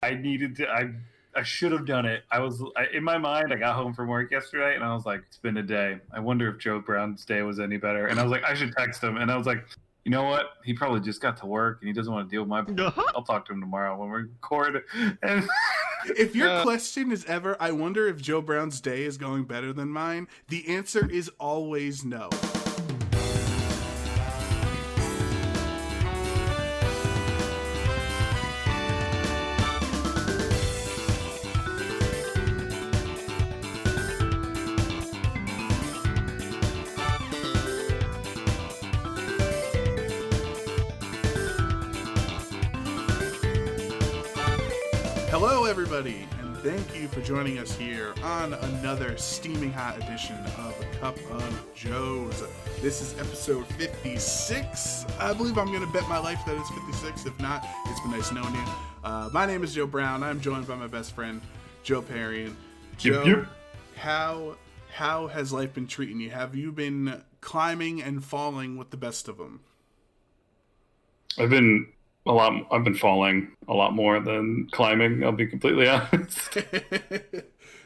I needed to. I should have done it. In my mind. I got home from work yesterday, and I was like, "It's been a day. I wonder if Joe Brown's day was any better." And I was like, "I should text him." And I was like, "You know what? He probably just got to work, and he doesn't want to deal with my. I'll talk to him tomorrow when we record." And if your question is ever, I wonder if Joe Brown's day is going better than mine, the answer is always no. Hello, everybody, and thank you for joining us here on another steaming hot edition of A Cup of Joe's. This is episode 56. I believe I'm going to bet my life that it's 56. If not, it's been nice knowing you. My name is Joe Brown. I'm joined by my best friend, Joe Perry. Joe, Yep. how has life been treating you? Have you been climbing and falling with the best of them? I've been falling a lot more than climbing. I'll be completely honest.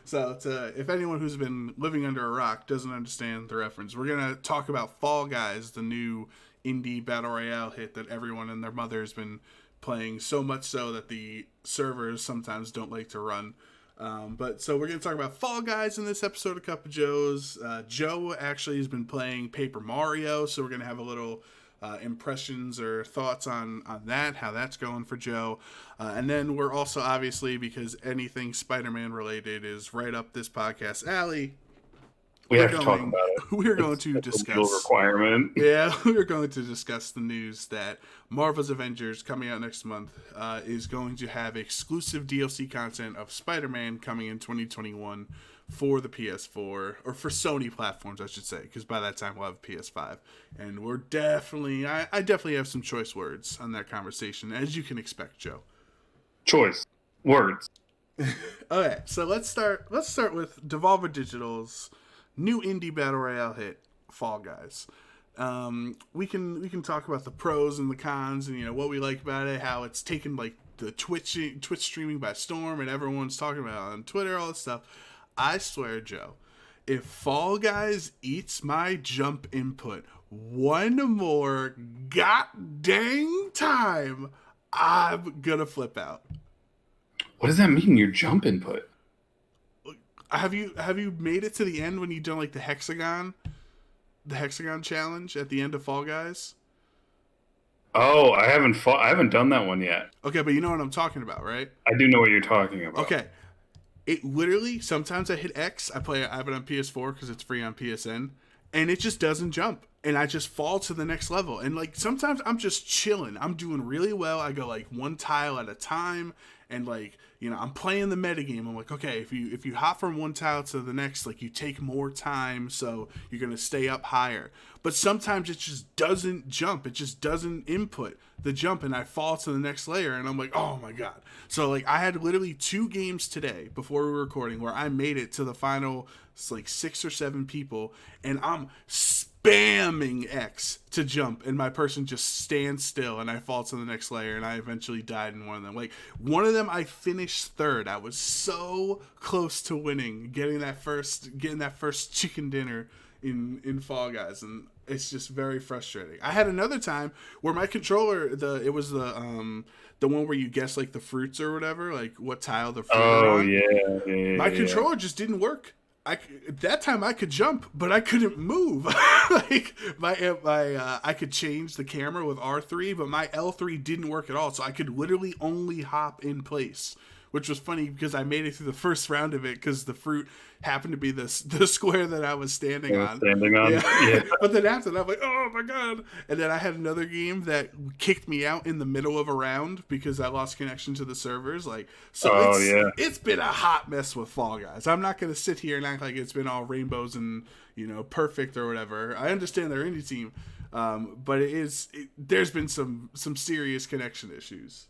So, if anyone who's been living under a rock doesn't understand the reference, we're going to talk about Fall Guys, the new indie battle royale hit that everyone and their mother has been playing, so much so that the servers sometimes don't like to run. So we're going to talk about Fall Guys in this episode of Cup of Joe's. Joe actually has been playing Paper Mario, so we're going to have a little impressions or thoughts on that, how that's going for Joe. And then we're also, obviously, because anything Spider-Man related is right up this podcast alley, We have to talk about it. We're going to discuss. A legal requirement. Yeah, we're going to discuss the news that Marvel's Avengers, coming out next month, is going to have exclusive DLC content of Spider-Man coming in 2021 for the PS4, or for Sony platforms, I should say, because by that time we'll have PS5. And we're definitely, I definitely have some choice words on that conversation, as you can expect, Joe. Choice words. Okay, so let's start with Devolver Digital's new indie battle royale hit, Fall Guys. We can talk about the pros and the cons, and what we like about it, how it's taken like the Twitch streaming by storm, and everyone's talking about it on Twitter, all this stuff. I swear, Joe, if Fall Guys eats my jump input one more goddamn time, I'm gonna flip out. What does that mean, your jump input? Have you made it to the end when you've done like the hexagon challenge at the end of Fall Guys? Oh, I haven't done that one yet. Okay, but you know what I'm talking about, right? I do know what you're talking about. Okay. It literally, sometimes I hit X, I have it on PS4 because it's free on PSN, and it just doesn't jump. And I just fall to the next level. And like sometimes I'm just chilling. I'm doing really well. I go like one tile at a time, and like, I'm playing the metagame. I'm like, okay, if you hop from one tile to the next, like you take more time, so you're gonna stay up higher. But sometimes it just doesn't jump. It just doesn't input the jump, and I fall to the next layer, and I'm like, oh my god. So like I had literally 2 games today before we were recording where I made it to the final like 6 or 7 people, and I'm spamming X to jump, and my person just stands still, and I fall to the next layer, and I eventually died in one of them. Like one of them I finished 3rd. I was so close to winning, getting that first chicken dinner in Fall Guys, and it's just very frustrating. I had another time where my controller, it was the one where you guess like the fruits or whatever, like what tile the fruit are on. Yeah. My controller just didn't work. That time I could jump, but I couldn't move. Like I could change the camera with R3, but my L3 didn't work at all. So I could literally only hop in place, which was funny because I made it through the first round of it because the fruit happened to be the square that I was standing on. Yeah. But then after that, I'm like, oh my god. And then I had another game that kicked me out in the middle of a round because I lost connection to the servers. It's been a hot mess with Fall Guys. I'm not going to sit here and act like it's been all rainbows and, perfect or whatever. I understand their indie team, but there's been some serious connection issues.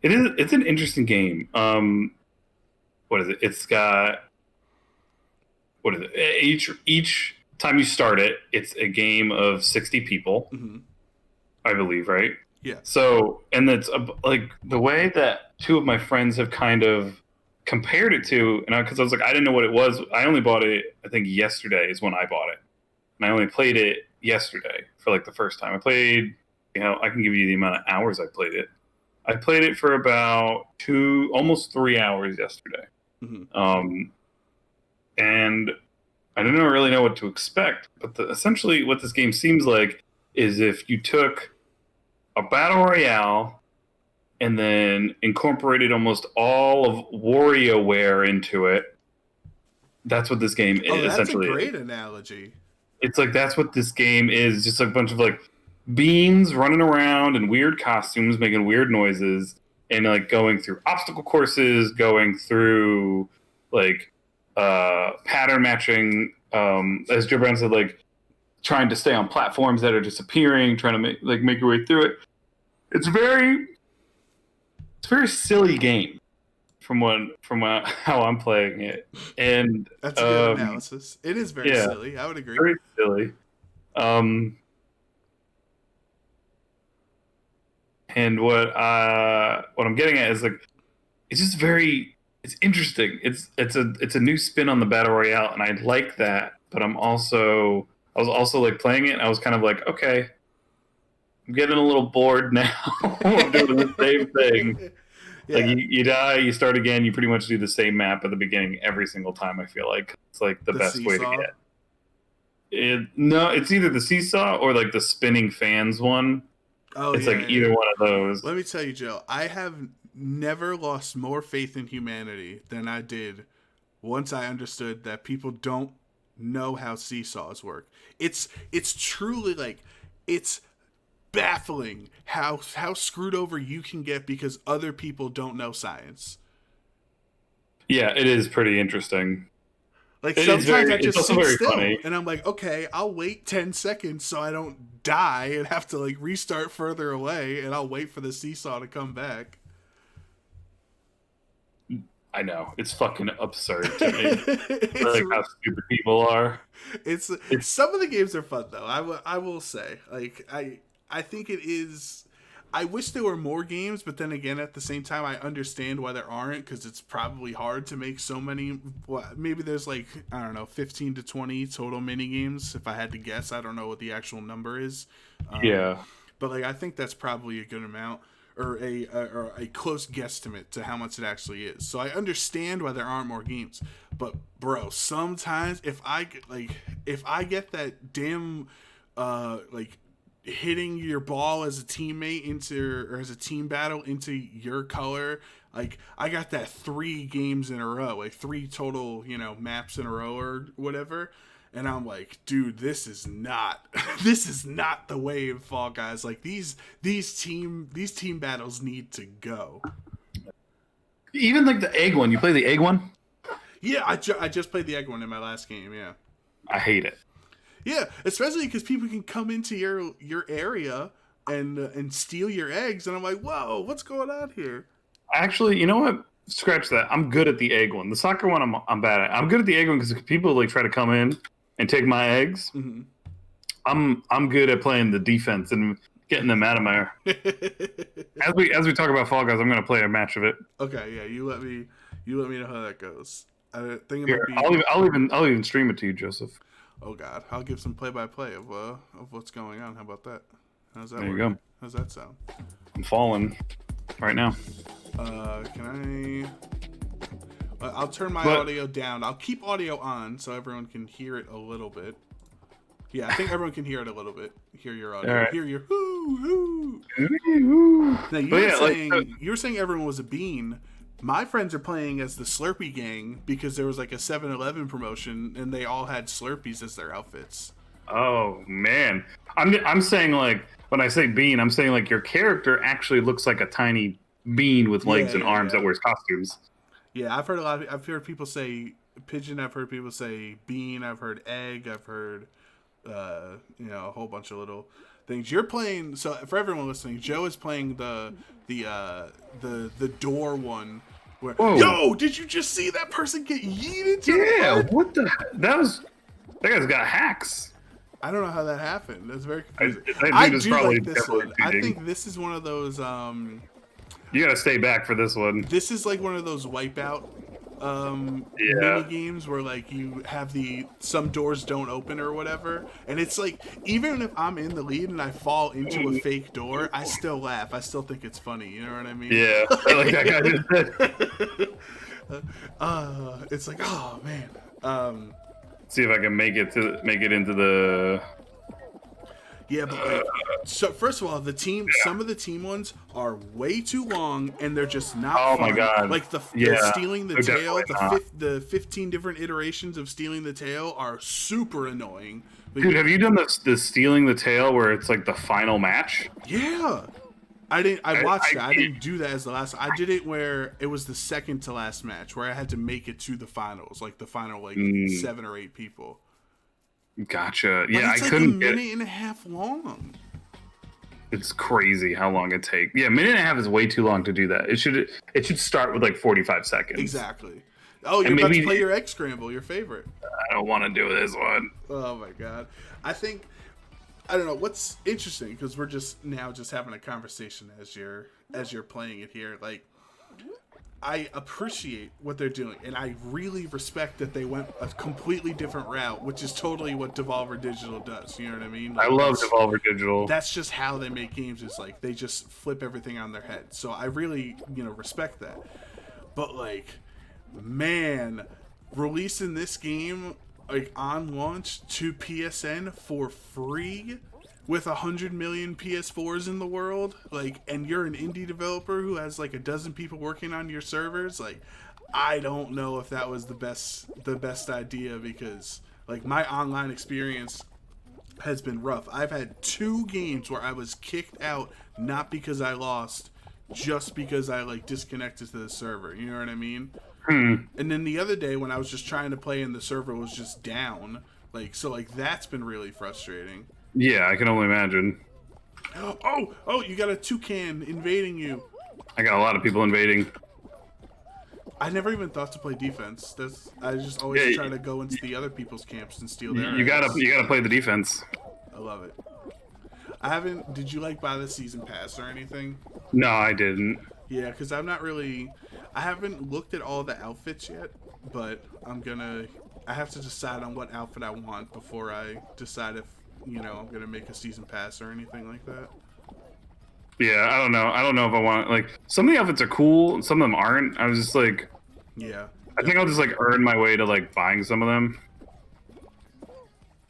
It's an interesting game. What is it? It's got, what is it? Each time you start it, it's a game of 60 people, Mm-hmm. I believe, right? Yeah. So, and it's like the way that two of my friends have kind of compared it to, and because I was like, I didn't know what it was. I only bought it, I think yesterday is when I bought it, and I only played it yesterday for like the first time. I played, I can give you the amount of hours I played it. I played it for about almost 3 hours yesterday, and I didn't really know what to expect. But essentially, what this game seems like is if you took a battle royale and then incorporated almost all of WarioWare into it. That's what this game Oh, that's a essentially great is. analogy. It's like that's what this game is. Just like a bunch of like beans running around in weird costumes, making weird noises, and like going through obstacle courses, going through like pattern matching. As Joe Brown said, like trying to stay on platforms that are disappearing, trying to make your way through it. It's a very silly game from how I'm playing it, and That's a good analysis. It is very silly. I would agree. Very silly. And what I'm getting at is like it's just it's interesting. It's a new spin on the battle royale, and I like that. But I was also like playing it, and I was kind of like, okay, I'm getting a little bored now of doing the same thing. Yeah. Like you die, you start again. You pretty much do the same map at the beginning every single time. I feel like it's like the best way to get. No, it's either the seesaw or like the spinning fans one. Oh, it's like either one of those. Let me tell you, Joe. I have never lost more faith in humanity than I did once I understood that people don't know how seesaws work. It's truly like it's baffling how screwed over you can get because other people don't know science. Yeah, it is pretty interesting. Like sometimes I just sit still and I'm like, okay, I'll wait 10 seconds so I don't die and have to like restart further away, and I'll wait for the seesaw to come back. I know, it's fucking absurd to me. Like how stupid people are. It's some of the games are fun though. I will say, like I think it is. I wish there were more games, but then again, at the same time, I understand why there aren't, because it's probably hard to make so many. Well, maybe there's like, I don't know, 15 to 20 total mini games. If I had to guess, I don't know what the actual number is. Yeah. But like, I think that's probably a good amount, or a close guesstimate to how much it actually is. So I understand why there aren't more games. But bro, sometimes if I get that damn like hitting your ball as a teammate or as a team battle into your color, like I got that 3 games in a row, like 3 total maps in a row or whatever, and I'm like, dude, this is not the way in Fall Guys. Like these team battles need to go. Even like the egg one, you play the egg one? Yeah, I just played the egg one in my last game. Yeah, I hate it. Yeah, especially because people can come into your area and steal your eggs, and I'm like, whoa, what's going on here? Actually, you know what? Scratch that. I'm good at the egg one. The soccer one, I'm bad at. I'm good at the egg one because people like try to come in and take my eggs. Mm-hmm. I'm good at playing the defense and getting them out of my. As we talk about Fall Guys, I'm gonna play a match of it. Okay, yeah, you let me know how that goes. I think it might be... I'll even stream it to you, Joseph. Oh God, I'll give some play-by-play of what's going on. How about that? How's that? There you go. How's that sound? I'm falling right now. Can I? I'll turn my audio down. I'll keep audio on so everyone can hear it a little bit. Yeah, I think everyone can hear it a little bit. Hear your audio. Right. Hear your hoo hoo. Now you were saying everyone was a bean. My friends are playing as the Slurpee gang because there was like a 7-Eleven promotion and they all had Slurpees as their outfits. Oh man, I'm saying like when I say bean, I'm saying like your character actually looks like a tiny bean with legs and arms that wears costumes. Yeah, I've heard people say pigeon. I've heard people say bean. I've heard egg. I've heard a whole bunch of little things. You're playing. So for everyone listening, Joe is playing the door one. Where, yo, did you just see that person get yeeted to the front? What the? That guy's got hacks. I don't know how that happened. That's very I confusing. think I it's do probably like this one. I cheating. think this is one of those. You gotta stay back for this one. This is like one of those wipeout mini games where like you have some doors don't open or whatever, and it's like even if I'm in the lead and I fall into a fake door, I still laugh. I still think it's funny. You know what I mean? Yeah, like that guy just said. It's like, oh man. See if I can make it into the. Yeah, but like, so first of all, some of the team ones are way too long, and they're just not. Oh fun. my god! Like the stealing the they're tail, not. the 15 different iterations of stealing the tail are super annoying. Like, Dude, have you done the stealing the tail where it's like the final match? Yeah, I didn't. I watched that. I didn't do that as the last. I did it where it was the second to last match, where I had to make it to the finals, like the final 7 or 8 people. Gotcha. But Yeah, it's I like couldn't a get minute and a half long. It's crazy how long it takes. Yeah, a minute and a half is way too long to do that. It should start with like 45 seconds. Exactly. Oh, you're about to play your X Scramble, your favorite. I don't want to do this one. Oh my god. I don't know what's interesting because we're just having a conversation as you're playing it here. Like, I appreciate what they're doing, and I really respect that they went a completely different route, which is totally what Devolver Digital does. You know what I mean? Like, I love Devolver Digital. That's just how they make games. Is like they just flip everything on their head. So I really, respect that. But like, man, releasing this game like on launch to PSN for free with 100 million PS4s in the world, like, and you're an indie developer who has like a dozen people working on your servers, like, I don't know if that was the best idea, because like my online experience has been rough. I've had 2 games where I was kicked out, not because I lost, just because I like disconnected to the server. You know what I mean? And then the other day when I was just trying to play and the server was just down, like, so like that's been really frustrating. Yeah, I can only imagine. Oh, you got a toucan invading you. I got a lot of people invading. I never even thought to play defense. I just always try to go into the other people's camps and steal their You gotta play the defense. I love it. Did you like buy the season pass or anything? No, I didn't. Yeah, because I haven't looked at all the outfits yet, but I have to decide on what outfit I want before I decide if, I'm going to make a season pass or anything like that. Yeah, I don't know. I don't know if I want, like, some of the outfits are cool and some of them aren't. I was just like, yeah. I think I'll just like earn my way to like buying some of them.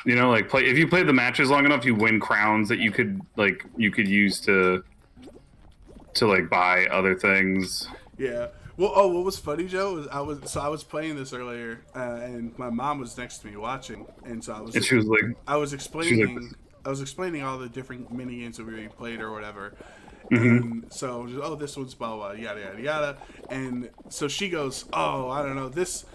Like if you play the matches long enough, you win crowns that you could use to like buy other things. Yeah. Well, what was funny, Joe, is I was playing this earlier, and my mom was next to me watching, and so I was explaining all the different mini games that we played or whatever. And so, this one's blah blah yada yada yada, and so she goes, oh, I don't know, this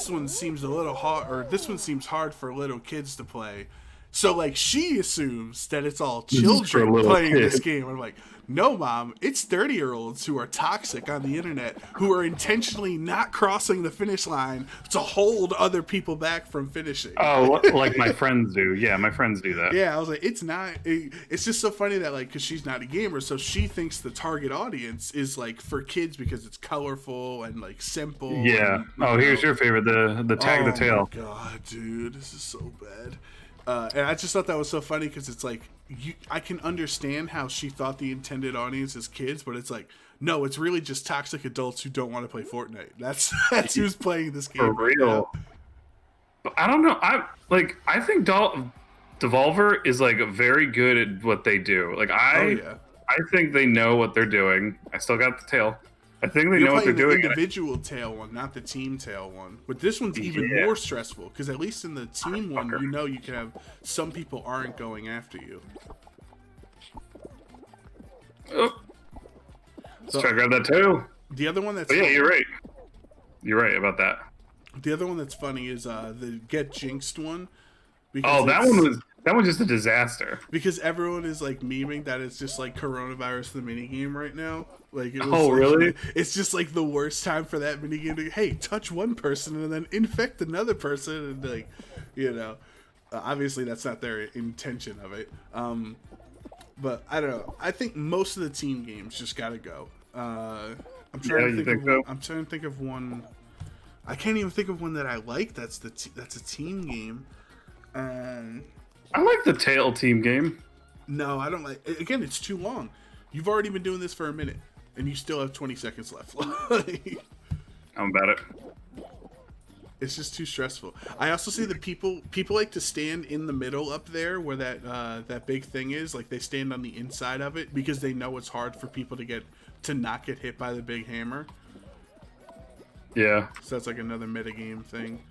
one seems a little hard, or this one seems hard for little kids to play. So like she assumes that it's all children playing this game. I'm like, no, Mom, it's 30-year-olds who are toxic on the internet, who are intentionally not crossing the finish line to hold other people back from finishing. Oh, like my friends do. Yeah, my friends do that. Yeah, I was like, it's just so funny that, like, because she's not a gamer, so she thinks the target audience is, like, for kids because it's colorful and, like, simple. Yeah. And, here's your favorite, the tag the tail. Oh, my God, dude, this is so bad. And I just thought that was so funny because it's like, I can understand how she thought the intended audience is kids, but it's like, no, it's really just toxic adults who don't want to play Fortnite. That's who's playing this game. For real. Right, I don't know. I think Devolver is like very good at what they do. Like I think they know what they're doing. I still got the tail. I think they know what they're doing. The individual tail one, not the team tail one. But this one's even more stressful because at least in the team one, you can have some people aren't going after you. Oh. Let's try to grab that tail. The other one that's you're right. You're right about that. The other one that's funny is the Get Jinxed one. That one's just a disaster. Because everyone is like memeing that it's just like coronavirus the minigame right now. Like really? It's just like the worst time for that minigame to touch one person and then infect another person and like Obviously, that's not their intention of it. But I don't know. I think most of the team games just gotta go. I'm trying to think of. I'm trying to think of one. I can't even think of one that I like. That's a team game. I like the Tail team game. No, I don't like. Again, it's too long. You've already been doing this for a minute, and you still have 20 seconds left. I'm about it. It's just too stressful. I also see that people like to stand in the middle up there where that big thing is. Like they stand on the inside of it because they know it's hard for people to not get hit by the big hammer. Yeah. So that's like another metagame thing.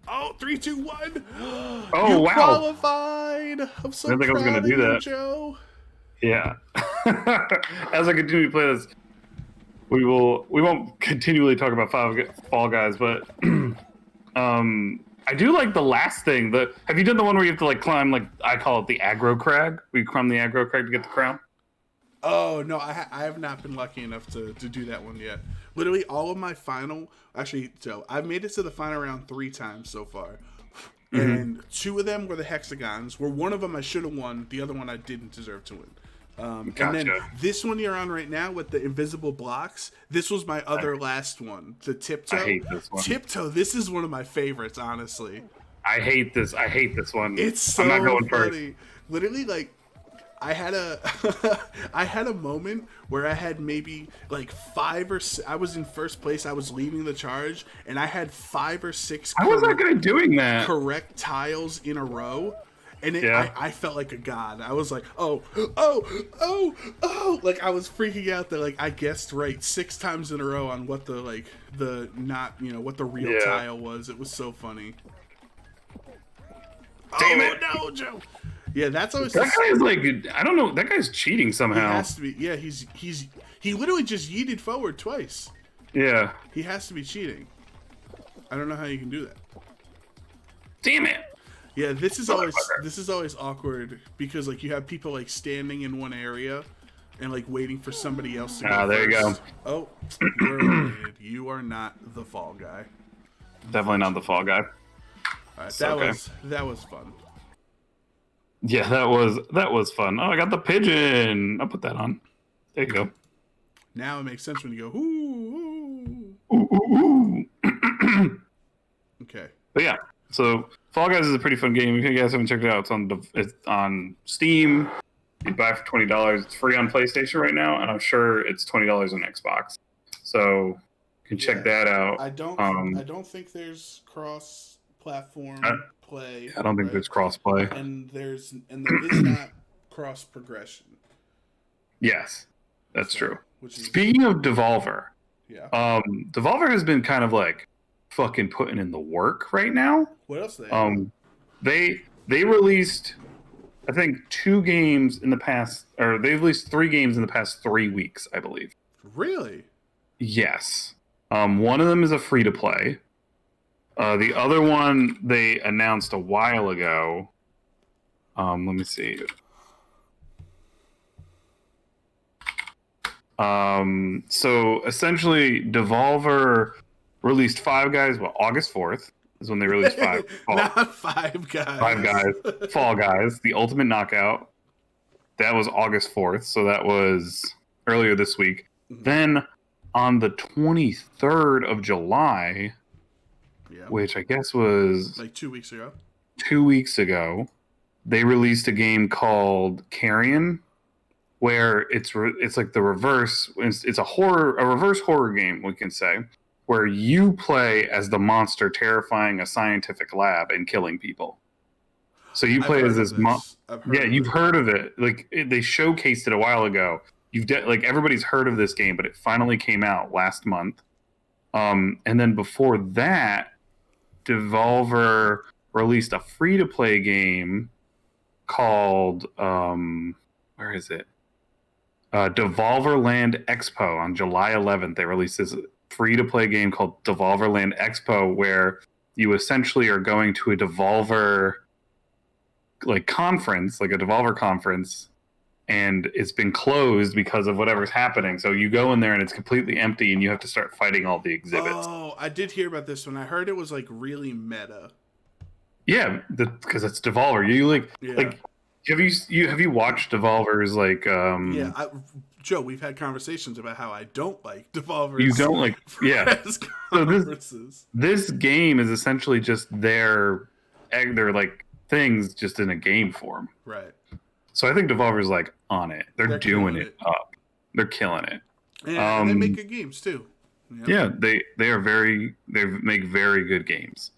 Oh, 3, 2, 1! Oh, you wow! Qualified. I'm so I didn't think I was proud gonna do of you, that, Joe. Yeah. As I continue to play this, we won't continually talk about Fall Guys, but I do like the last thing. Have you done the one where you have to like climb, like I call it the aggro crag? Where you climb the aggro crag to get the crown? Oh no, I have not been lucky enough to do that one yet. Literally all of my so I've made it to the final round 3 times so far. And 2 of them were the hexagons, where one of them I should have won, the other one I didn't deserve to win. Gotcha. And then this one you're on right now with the invisible blocks, this was my last one, the tiptoe. I hate this one. Tiptoe, this is one of my favorites, honestly. I hate this one. It's so I'm not going funny. first. Literally, like, I had a moment where I had maybe like 5 or 6, I was in first place, I was leading the charge, and I had 5 or 6 How was that guy doing that? correct tiles in a row. And I felt like a god. I was like, oh, like I was freaking out that like I guessed right 6 times in a row on what the what the real tile was. It was so funny. Damn it. No, Joe. Yeah, that's always that guy is like, I don't know, that guy's cheating somehow. He has to be. Yeah, he literally just yeeted forward twice. Yeah. He has to be cheating. I don't know how you can do that. Damn it. Yeah, this is always awkward because like you have people like standing in one area and like waiting for somebody else to go there first. you go. Oh, you're eliminated. You are not the fall guy. Definitely not the fall guy. All right, Okay. that was fun. Yeah, that was fun. Oh, I got the pigeon. I'll put that on. There you go. Now it makes sense when you go, ooh. Ooh, ooh, ooh. Okay. But yeah, so Fall Guys is a pretty fun game. If you guys haven't checked it out, it's on Steam. You buy it for $20. It's free on PlayStation right now, and I'm sure it's $20 on Xbox. So you can check that out. I don't think there's cross-platform play. I don't think there's cross-play. And there is not cross-progression. Yes, that's true. Which Speaking of Devolver, yeah. Devolver has been kind of like fucking putting in the work right now. What else they released, I think, 2 games in the past, or they released 3 games in the past 3 weeks, I believe. Really? Yes. One of them is a free to play. The other one they announced a while ago. Let me see. So essentially, Devolver released Five Guys. Well, August 4th is when they released Not Five Guys. 5 Guys. Fall Guys, the Ultimate Knockout. That was August 4th, so that was earlier this week. Mm-hmm. Then on the 23rd of July, which I guess was like 2 weeks ago. 2 weeks ago, they released a game called Carrion, where it's like the reverse. It's a reverse horror game, we can say, where you play as the monster terrifying a scientific lab and killing people. So you play as this you've heard of it. Like they showcased it a while ago. Like everybody's heard of this game, but it finally came out last month. And then before that, Devolver released a free-to-play game called where is it? Devolver Land Expo on July 11th. They released this free-to-play game called Devolver Land Expo, where you essentially are going to a Devolver conference, like a Devolver conference, and it's been closed because of whatever's happening. So you go in there and it's completely empty, and you have to start fighting all the exhibits. Oh, I did hear about this one. I heard it was like really meta. Yeah, because it's Devolver. You Yeah. like have you watched Devolver's like Yeah, Joe, we've had conversations about how I don't like you Devolver's don't like yeah. press So conferences. this game is essentially just their like things just in a game form. Right. So I think Devolver's like on it. They're They're doing killing it it. up. They're killing it. And they make good games too. You know? Yeah, they make very good games.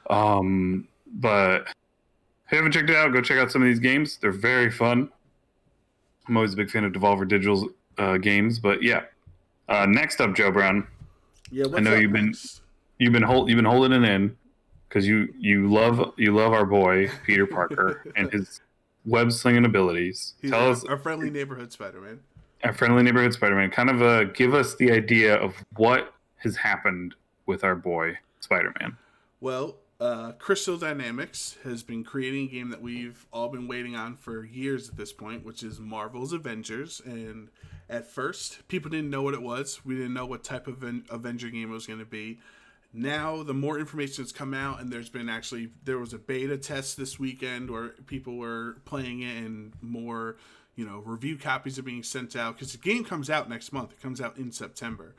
But if you haven't checked it out, go check out some of these games. They're very fun. I'm always a big fan of Devolver Digital's games, but yeah. Next up, Joe Brown. Yeah, I what's know up next? you've been holding it in because you love our boy Peter Parker and his web slinging abilities. He's Tell us our friendly neighborhood Spider-Man. our friendly neighborhood Spider-Man. Kind of give us the idea of what has happened with our boy Spider-Man. Well, Crystal Dynamics has been creating a game that we've all been waiting on for years at this point, which is Marvel's Avengers. And at first, people didn't know what it was. We didn't know what type of Avenger game it was going to be. Now, the more information has come out, and there was a beta test this weekend where people were playing it, and more, review copies are being sent out because the game comes out next month. It comes out in September.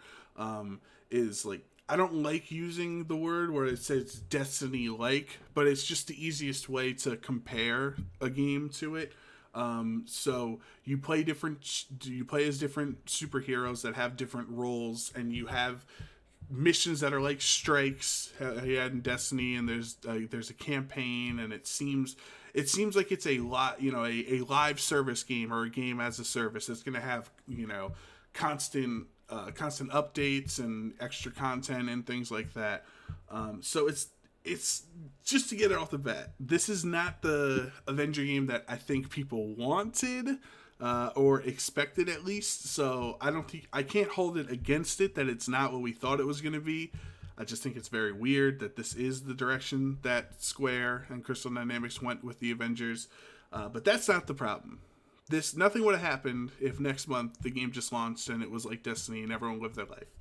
Is like, I don't like using the word where it says Destiny-like, but it's just the easiest way to compare a game to it. So you play as different superheroes that have different roles, and you have missions that are like strikes you had in Destiny, and there's a campaign, and it seems like it's a lot, a live service game or a game as a service that's going to have constant updates and extra content and things like that. So it's just to get it off the bat. This is not the Avenger game that I think people wanted or expected, at least. So I can't hold it against it that it's not what we thought it was going to be. I just think it's very weird that this is the direction that Square and Crystal Dynamics went with the Avengers. But that's not the problem. Nothing would have happened if next month the game just launched and it was like Destiny and everyone lived their life.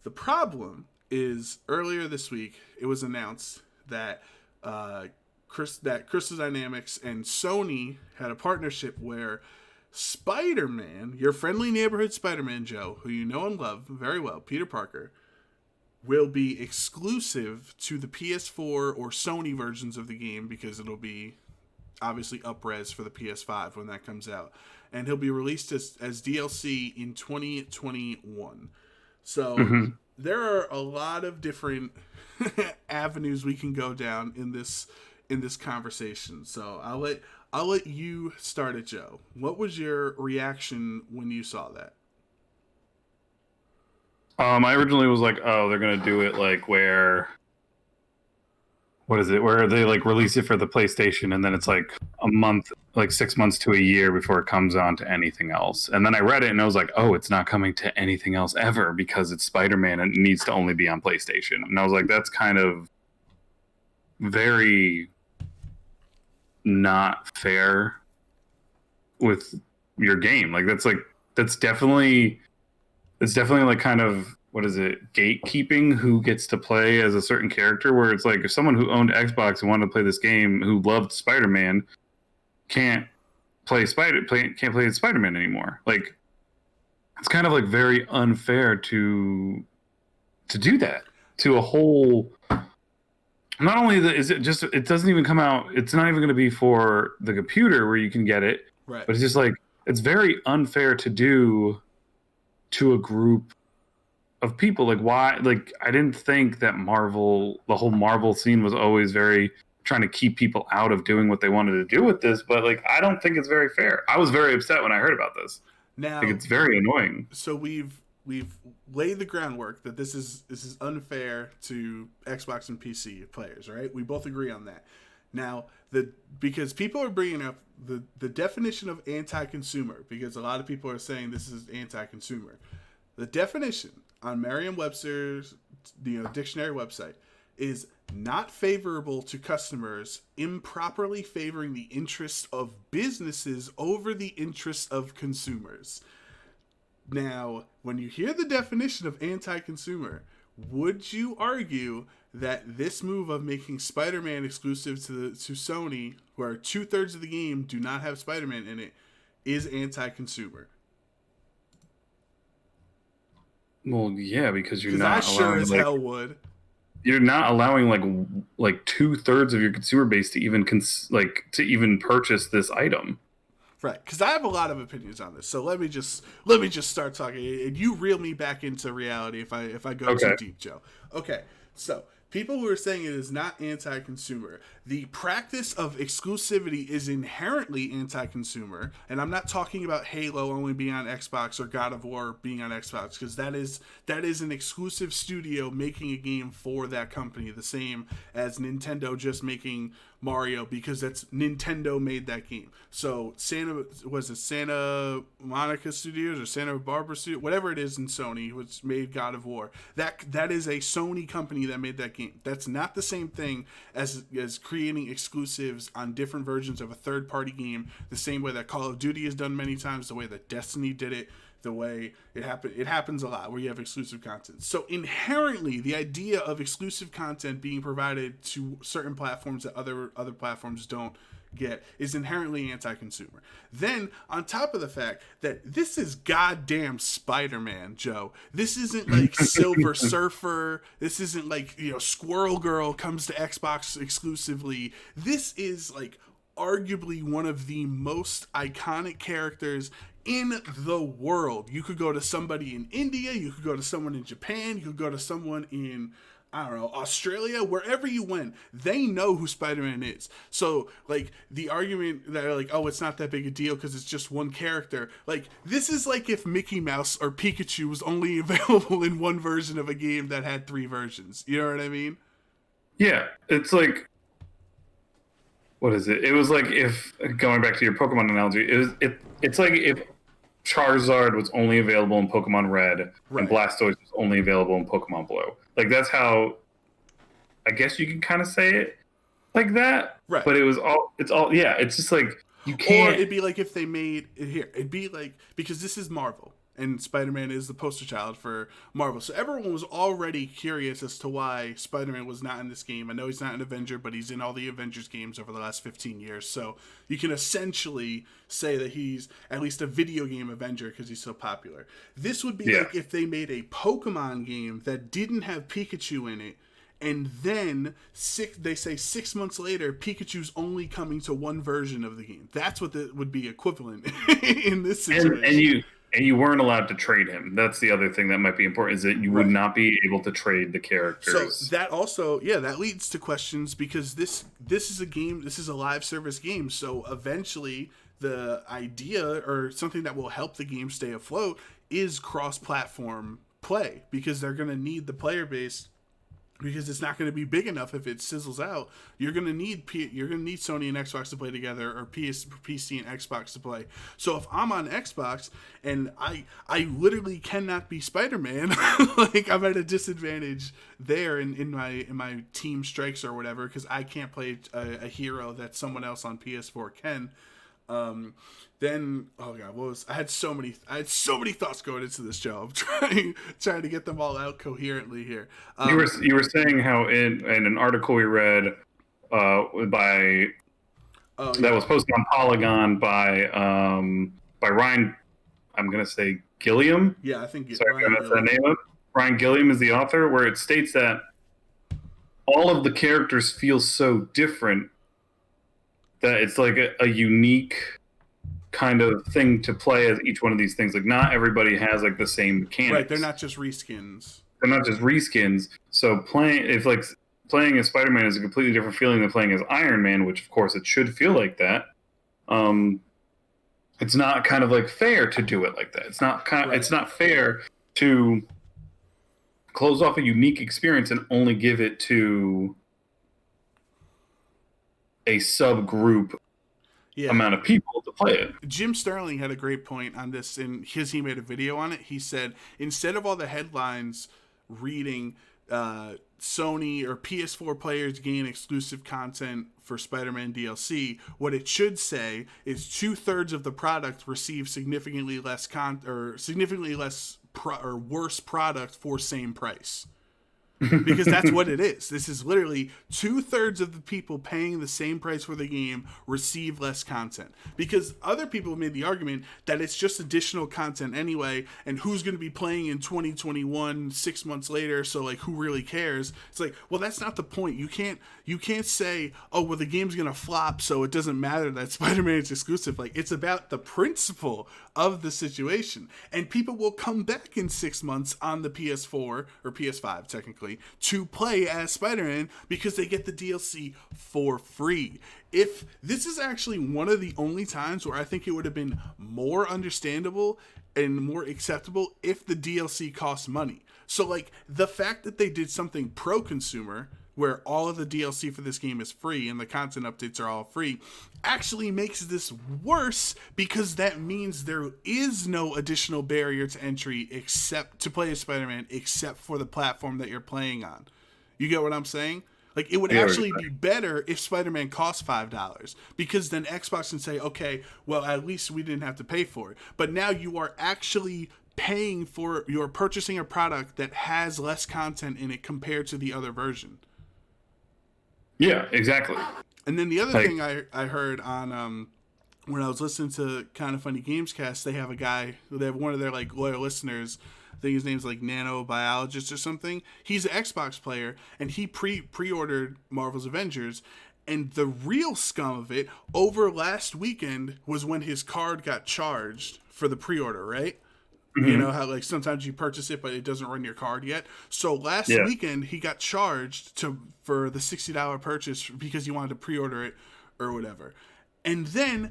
The problem is earlier this week it was announced that Crystal Dynamics and Sony had a partnership where Spider-Man, your friendly neighborhood Spider-Man, Joe, who you know and love very well, Peter Parker, will be exclusive to the PS4 or Sony versions of the game because it'll be obviously up-res for the PS5 when that comes out. And he'll be released as DLC in 2021. So there are a lot of different avenues we can go down in this conversation. So I'll let you start it, Joe. What was your reaction when you saw that? I originally was like, oh, they're gonna do it like where they like release it for the PlayStation and then it's like a month, like 6 months to a year before it comes on to anything else. And then I read it and I was like, oh, it's not coming to anything else ever because it's Spider-Man and it needs to only be on PlayStation. And I was like, that's kind of very not fair with your game. Like that's definitely like kind of, what is it, gatekeeping who gets to play as a certain character, where it's like if someone who owned Xbox and wanted to play this game who loved Spider-Man can't play Spider-Man anymore. Like it's kind of like very unfair to do that to a whole. Not only is it just, it doesn't even come out, it's not even going to be for the computer where you can get it, Right. but it's just like, it's very unfair to do to a group of people. Like, why? Like, I didn't think that the whole Marvel scene was always very trying to keep people out of doing what they wanted to do with this, but like, I don't think it's very fair. I was very upset when I heard about this. Now, Like, it's very annoying. So we've laid the groundwork that this is unfair to Xbox and PC players, right? We both agree on that. Now, because people are bringing up the definition of anti-consumer, because a lot of people are saying this is anti-consumer. The definition on Merriam-Webster's dictionary website is not favorable to customers, improperly favoring the interests of businesses over the interests of consumers. Now, when you hear the definition of anti-consumer, would you argue that this move of making Spider-Man exclusive to Sony, where 2/3 of the game do not have Spider-Man in it, is anti-consumer. Well, yeah, because you're Because I not sure allowing as hell would. you're not allowing like 2/3 of your consumer base to even to even purchase this item. Right, because I have a lot of opinions on this. So let me just start talking, and you reel me back into reality if I go too deep, Joe. Okay, so people who are saying it is not anti-consumer. The practice of exclusivity is inherently anti-consumer, and I'm not talking about Halo only being on Xbox or God of War being on Xbox, because that is an exclusive studio making a game for that company, the same as Nintendo just making Mario because that's Nintendo made that game. So Santa Monica Studios or Santa Barbara Studios, whatever it is in Sony, which made God of War. That is a Sony company that made that game. That's not the same thing as creating exclusives on different versions of a third party game. The same way that Call of Duty has done many times, the way that Destiny did it. The way it happens a lot where you have exclusive content. So inherently, the idea of exclusive content being provided to certain platforms that other platforms don't get is inherently anti-consumer. Then, on top of the fact that this is goddamn Spider-Man, Joe. This isn't like Silver Surfer. This isn't like, Squirrel Girl comes to Xbox exclusively. This is like arguably one of the most iconic characters in the world. You could go to somebody in India, you could go to someone in Japan, you could go to someone in, I don't know, Australia, wherever you went, they know who Spider-Man is. So, like, the argument that, like, oh, it's not that big a deal because it's just one character. Like, this is like if Mickey Mouse or Pikachu was only available in one version of a game that had 3 versions. You know what I mean? Yeah, it's like, what is it? It was like if, going back to your Pokemon analogy, it's like if Charizard was only available in Pokemon Red and Blastoise was only available in Pokemon Blue. Like, that's how, I guess you can kind of say it like that. Right. But it's just like, you can't. Or it'd be like if they made it here. It'd be like, because this is Marvel, and Spider-Man is the poster child for Marvel. So everyone was already curious as to why Spider-Man was not in this game. I know he's not an Avenger, but he's in all the Avengers games over the last 15 years. So you can essentially say that he's at least a video game Avenger because he's so popular. This would be like if they made a Pokemon game that didn't have Pikachu in it, and then they say 6 months later, Pikachu's only coming to one version of the game. That's what would be equivalent in this situation. And you weren't allowed to trade him. That's the other thing that might be important, is that you would not be able to trade the characters. So that also, that leads to questions, because this is a game, this is a live service game. So eventually the idea, or something that will help the game stay afloat, is cross-platform play, because they're going to need the player base. Because it's not going to be big enough if it sizzles out. You're going to need Sony and Xbox to play together, or PC and Xbox to play. So if I'm on Xbox and I literally cannot be Spider-Man, like, I'm at a disadvantage there in my team strikes or whatever, because I can't play a hero that someone else on PS4 can. Then, oh god, I had so many thoughts going into this show. I'm trying to get them all out coherently here. You were saying how in an article we read that was posted on Polygon by Ryan, I'm gonna say Gilliam. Yeah, I think. Sorry, that's the name of it. Ryan Gilliam is the author, where it states that all of the characters feel so different that it's like a unique kind of thing to play as each one of these things. Like, not everybody has like the same mechanics. Right, they're not just reskins. So playing as Spider-Man is a completely different feeling than playing as Iron Man, which of course it should feel like that. It's not kind of like fair to do it like that. It's not fair to close off a unique experience and only give it to a subgroup amount of people to play it. Jim Sterling had a great point on this, and he made a video on it. He said, instead of all the headlines reading Sony or PS4 players gain exclusive content for Spider-Man DLC, what it should say is 2/3 of the product receive significantly less worse product for same price. Because that's what it is. This is literally 2/3 of the people paying the same price for the game receive less content. Because other people made the argument that it's just additional content anyway, and who's going to be playing in 2021 6 months later? So like, who really cares? It's like, well, that's not the point. You can't say, oh, well, the game's going to flop, so it doesn't matter that Spider-Man is exclusive. Like, it's about the principle of the situation, and people will come back in 6 months on the PS4 or PS5 technically to play as Spider-Man because they get the DLC for free. If this is actually one of the only times where I think it would have been more understandable and more acceptable if the DLC cost money. So like, the fact that they did something pro-consumer where all of the DLC for this game is free and the content updates are all free, actually makes this worse, because that means there is no additional barrier to entry except to play as Spider-Man, except for the platform that you're playing on. You get what I'm saying? Like, it would actually be better if Spider-Man cost $5, because then Xbox can say, okay, well, at least we didn't have to pay for it. But now you are actually you're purchasing a product that has less content in it compared to the other version. Yeah, exactly. And then the other thing I heard on when I was listening to Kind of Funny Gamescast, they have one of their like loyal listeners. I think his name's like Nanobiologist or something. He's an Xbox player, and he pre-ordered Marvel's Avengers. And the real scum of it, over last weekend, was when his card got charged for the pre-order, right? Mm-hmm. You know how like sometimes you purchase it but it doesn't run your card yet. So last weekend he got charged for the $60 purchase because he wanted to pre-order it or whatever. And then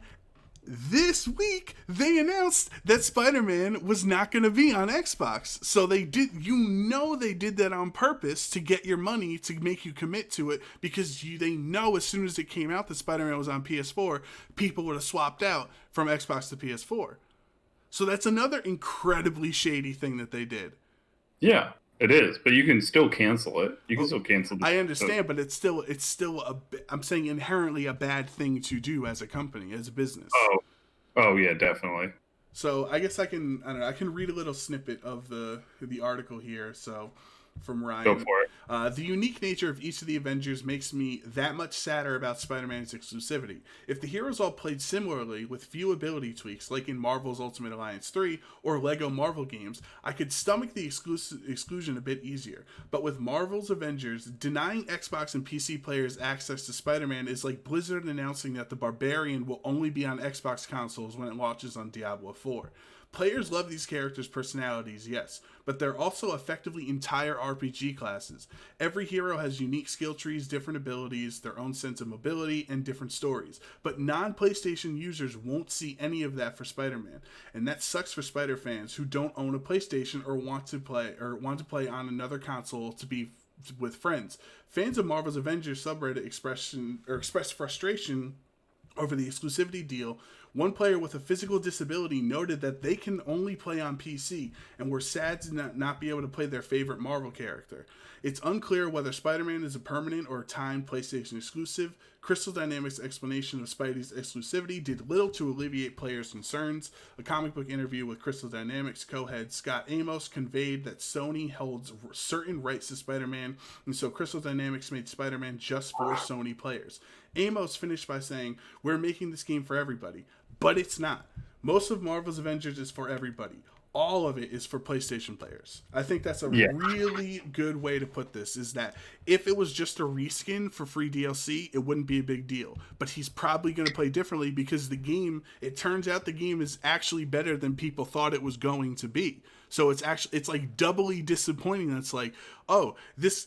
this week they announced that Spider-Man was not going to be on Xbox. So they did that on purpose to get your money, to make you commit to it, because they know as soon as it came out that Spider-Man was on PS4, people would have swapped out from Xbox to PS4. So that's another incredibly shady thing that they did. Yeah, it is. But you can still cancel it. You can still cancel it. I understand, but it's still I'm saying inherently a bad thing to do as a company, as a business. Oh yeah, definitely. So I guess I can read a little snippet of the article here. So from Ryan. Go for it. The unique nature of each of the Avengers makes me that much sadder about Spider-Man's exclusivity. If the heroes all played similarly with few ability tweaks, like in Marvel's Ultimate Alliance 3 or Lego Marvel games, I could stomach the exclusion a bit easier. But with Marvel's Avengers, denying Xbox and PC players access to Spider-Man is like Blizzard announcing that the Barbarian will only be on Xbox consoles when it launches on Diablo 4. Players love these characters' personalities, yes, but they're also effectively entire RPG classes. Every hero has unique skill trees, different abilities, their own sense of mobility, and different stories. But non-PlayStation users won't see any of that for Spider-Man, and that sucks for Spider fans who don't own a PlayStation or want to play on another console to be with friends. Fans of Marvel's Avengers subreddit expressed frustration over the exclusivity deal. One player with a physical disability noted that they can only play on PC and were sad to not be able to play their favorite Marvel character. It's unclear whether Spider-Man is a permanent or timed PlayStation exclusive. Crystal Dynamics' explanation of Spidey's exclusivity did little to alleviate players' concerns. A comic book interview with Crystal Dynamics co-head Scott Amos conveyed that Sony holds certain rights to Spider-Man, and so Crystal Dynamics made Spider-Man just for Sony players. Amos finished by saying, "We're making this game for everybody." But it's not. Most of Marvel's Avengers is for everybody. All of it is for PlayStation players. I think that's a really good way to put this, is that if it was just a reskin for free DLC, it wouldn't be a big deal. But he's probably going to play differently because it turns out the game is actually better than people thought it was going to be. So it's like doubly disappointing. That's like, oh,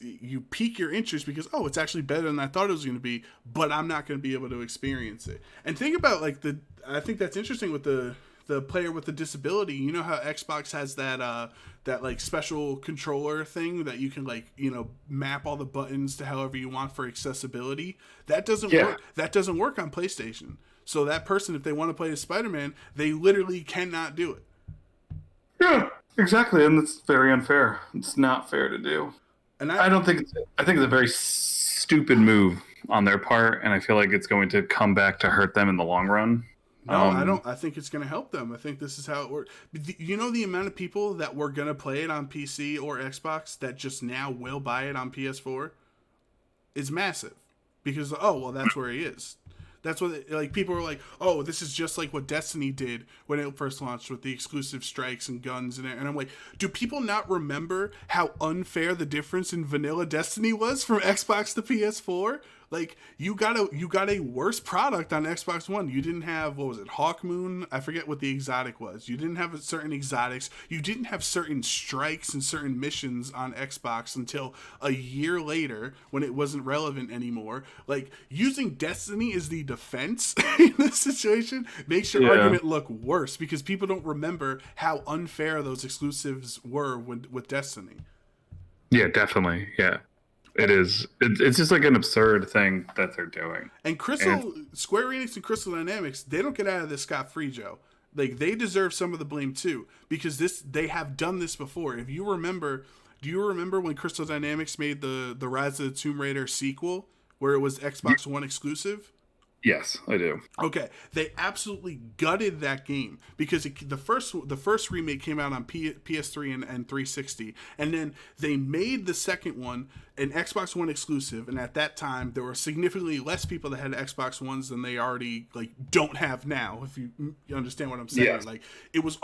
you pique your interest because, oh, it's actually better than I thought it was going to be, but I'm not going to be able to experience it. And think about I think that's interesting with the player with the disability. You know how Xbox has that like special controller thing that you can map all the buttons to however you want for accessibility. That doesn't work. That doesn't work on PlayStation. So that person, if they want to play as Spider-Man, they literally cannot do it. Yeah, exactly, and that's very unfair. It's not fair to do. And I think it's a very stupid move on their part, and I feel like it's going to come back to hurt them in the long run. No, I don't. I think it's going to help them. I think this is how it works. You know the amount of people that were going to play it on PC or Xbox that just now will buy it on PS4 is massive. Because, oh, well, that's where he is. That's what, like, people were like, oh, this is just like what Destiny did when it first launched with the exclusive strikes and guns and it. And I'm like, do people not remember how unfair the difference in vanilla Destiny was from Xbox to PS4? Like, you got a worse product on Xbox One. You didn't have, what was it, Hawkmoon? I forget what the exotic was. You didn't have certain exotics. You didn't have certain strikes and certain missions on Xbox until a year later when it wasn't relevant anymore. Like, using Destiny as the defense in this situation makes your argument look worse because people don't remember how unfair those exclusives were with Destiny. Yeah, definitely. Yeah. It is. It's just like an absurd thing that they're doing. And Square Enix and Crystal Dynamics, they don't get out of this scot-free, Joe. Like, they deserve some of the blame too, because they have done this before. If you remember, do you remember when Crystal Dynamics made the Rise of the Tomb Raider sequel, where it was Xbox One exclusive? Yes, I do. Okay, they absolutely gutted that game because the first remake came out on PS3 and 360, and then they made the second one an Xbox One exclusive. And at that time, there were significantly less people that had Xbox Ones than they already don't have now. If you understand what I'm saying, yes. Like it was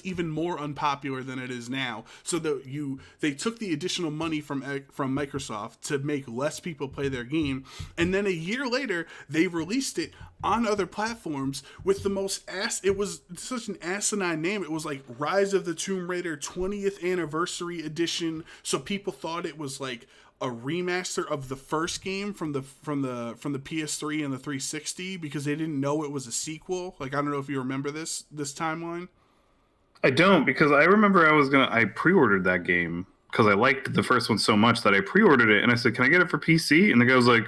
even more unpopular than it is now. So they took the additional money from Microsoft to make less people play their game, and then a year later they released it on other platforms with the most it was such an asinine name. It was like Rise of the Tomb Raider 20th Anniversary Edition. So people thought it was like a remaster of the first game from the PS3 and the 360 because they didn't know it was a sequel. Like, I don't know if you remember this timeline. I don't, because I remember I pre-ordered that game because I liked the first one so much that I pre-ordered it, and I said, "Can I get it for PC?" And the guy was like,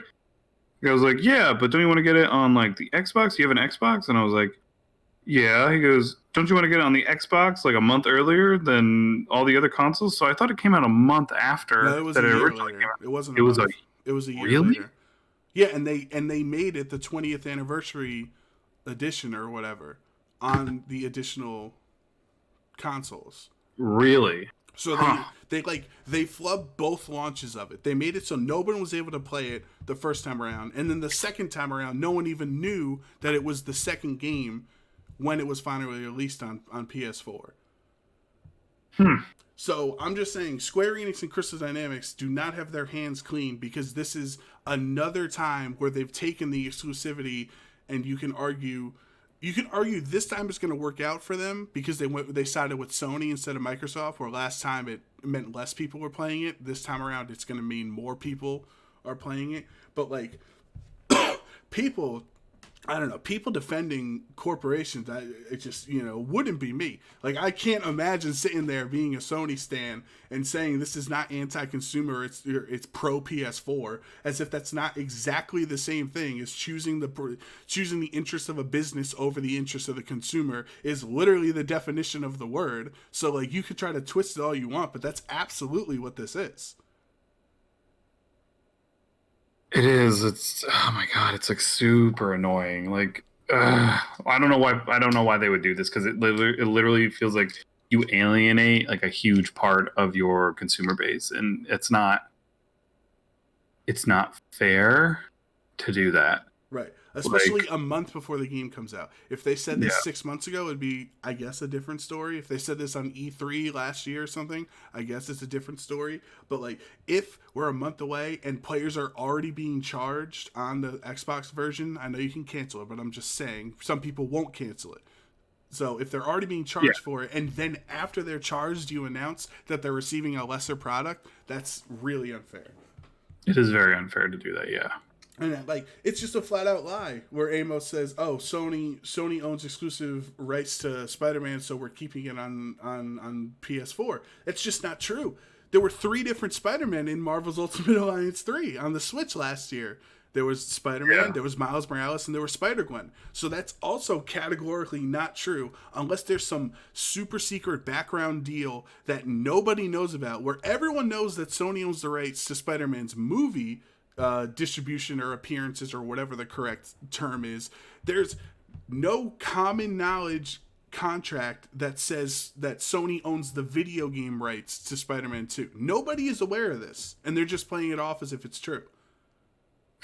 "Yeah, but don't you want to get it on like the Xbox? You have an Xbox?" And I was like, "Yeah." He goes, "Don't you want to get it on the Xbox like a month earlier than all the other consoles?" So I thought it came out a month after. No, it was that a it year originally later. came out. It wasn't. It was like, it was a year really? later. Yeah, and they made it the 20th anniversary edition or whatever on the additional consoles. Really? So they flubbed both launches of it. They made it so no one was able to play it the first time around, and then the second time around, no one even knew that it was the second game when it was finally released on PS4. So I'm just saying, Square Enix and Crystal Dynamics do not have their hands clean because this is another time where they've taken the exclusivity, and you can argue this time it's going to work out for them because they sided with Sony instead of Microsoft, where last time it meant less people were playing it. This time around, it's going to mean more people are playing it. But like people, I don't know, people defending corporations, it just, wouldn't be me. Like, I can't imagine sitting there being a Sony stan and saying this is not anti-consumer, it's pro PS4, as if that's not exactly the same thing as choosing the interest of a business over the interest of the consumer is literally the definition of the word. So, like, you could try to twist it all you want, but that's absolutely what this is. It is. It's, oh my god, it's like super annoying. Like, I don't know why they would do this, because it literally feels like you alienate like a huge part of your consumer base, and it's not fair to do that. Right. Especially a month before the game comes out. If they said this 6 months ago, it'd be, I guess, a different story. If they said this on E3 last year or something, I guess it's a different story. But, like, if we're a month away and players are already being charged on the Xbox version, I know you can cancel it, but I'm just saying some people won't cancel it. So if they're already being charged for it, and then after they're charged, you announce that they're receiving a lesser product, that's really unfair. It is very unfair to do that, yeah. And like, it's just a flat out lie where Amos says, "Oh, Sony owns exclusive rights to Spider-Man, so we're keeping it on PS4." It's just not true. There were 3 different Spider-Men in Marvel's Ultimate Alliance 3 on the Switch last year. There was Spider-Man, there was Miles Morales, and there was Spider-Gwen. So that's also categorically not true unless there's some super secret background deal that nobody knows about, where everyone knows that Sony owns the rights to Spider-Man's movie distribution or appearances or whatever the correct term is. no common knowledge contract that says that Sony owns the video game rights to Spider-Man 2. Nobody is aware of this, and they're just playing it off as if it's true.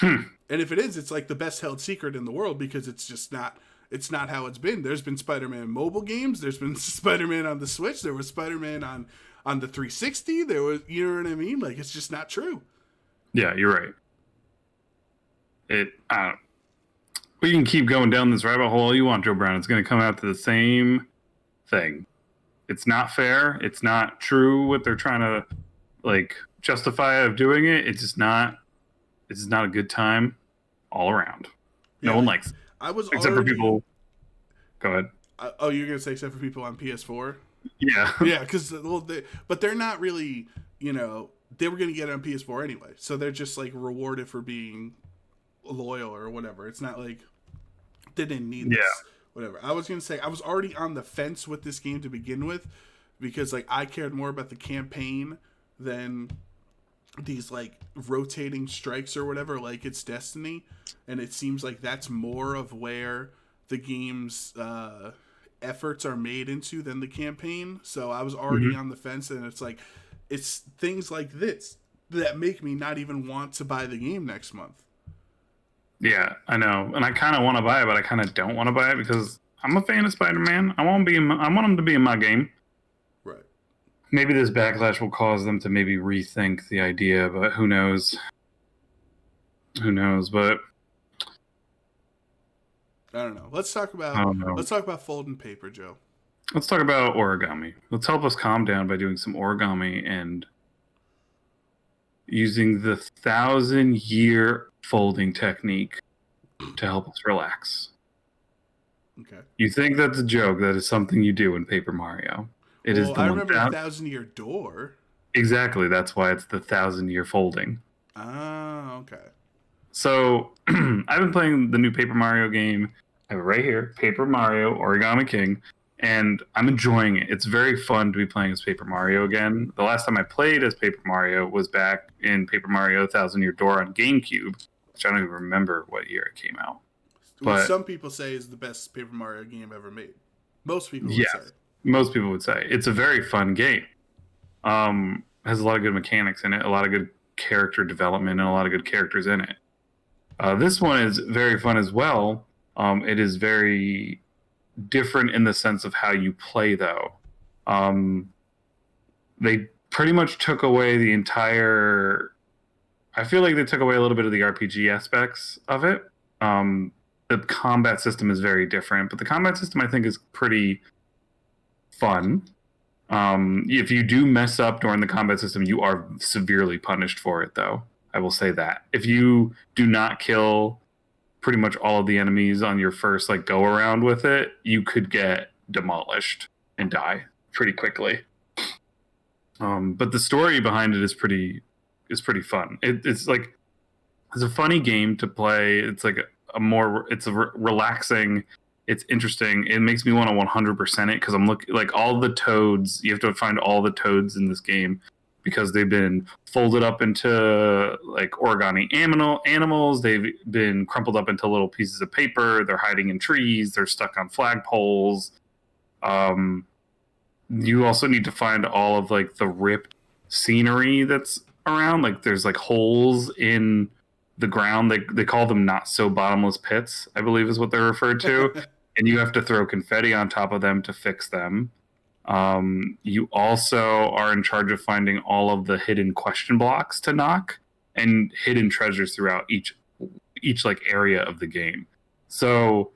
And if it is, it's like the best held secret in the world, because it's just not. It's not how it's been. There's been Spider-Man mobile games. There's been Spider-Man on the Switch. There was Spider-Man on the 360. There was, you know what I mean? Like, it's just not true. Yeah, you're right. We can keep going down this rabbit hole all you want, Joe Brown. It's going to come out to the same thing. It's not fair. It's not true what they're trying to like justify of doing it. It's just not. It's not a good time all around. No one likes it. Except for people. Go ahead. You're gonna say except for people on PS4? Yeah. Yeah, because but they're not really. You know, they were gonna get it on PS4 anyway, so they're just like rewarded for being loyal or whatever. It's not like they didn't need this. Whatever. I was gonna say I was already on the fence with this game to begin with, because like I cared more about the campaign than these like rotating strikes or whatever, like it's Destiny, and it seems like that's more of where the game's efforts are made into than the campaign. So I was already on the fence, and it's like it's things like this that make me not even want to buy the game next month. Yeah, I know, and I kind of want to buy it, but I kind of don't want to buy it because I'm a fan of Spider-Man. I want him to be in my game. Right. Maybe this backlash will cause them to maybe rethink the idea, but who knows? Who knows? But I don't know. Let's talk about folding paper, Joe. Let's talk about origami. Let's help us calm down by doing some origami and using the 1,000-year folding technique to help us relax. Okay. You think that's a joke? That is something you do in Paper Mario. It is the I remember the 1,000-year door. Exactly. That's why it's the 1,000-year folding. Oh, okay. So I've been playing the new Paper Mario game. I have it right here, Paper Mario Origami King, and I'm enjoying it. It's very fun to be playing as Paper Mario again. The last time I played as Paper Mario was back in Paper Mario 1,000-Year Door on GameCube, which I don't even remember what year it came out. But some people say is the best Paper Mario game ever made. Most people would say. Most people would say. It's a very fun game. Has a lot of good mechanics in it, a lot of good character development, and a lot of good characters in it. This one is very fun as well. It is very different in the sense of how you play, though. They pretty much took away the entire... I feel like they took away a little bit of the RPG aspects of it. The combat system is very different, but the combat system, I think, is pretty fun. If you do mess up during the combat system, you are severely punished for it, though. I will say that. If you do not kill pretty much all of the enemies on your first go around with it, you could get demolished and die pretty quickly. But the story behind it is pretty fun. It's a funny game to play. It's relaxing. It's interesting. It makes me want to 100% it because I'm looking all the toads. You have to find all the toads in this game because they've been folded up into origami animals. They've been crumpled up into little pieces of paper. They're hiding in trees. They're stuck on flagpoles. You also need to find all of the ripped scenery that's around. There's holes in the ground. They call them not so bottomless pits, I believe is what they're referred to. And you have to throw confetti on top of them to fix them. You also are in charge of finding all of the hidden question blocks to knock and hidden treasures throughout each area of the game. So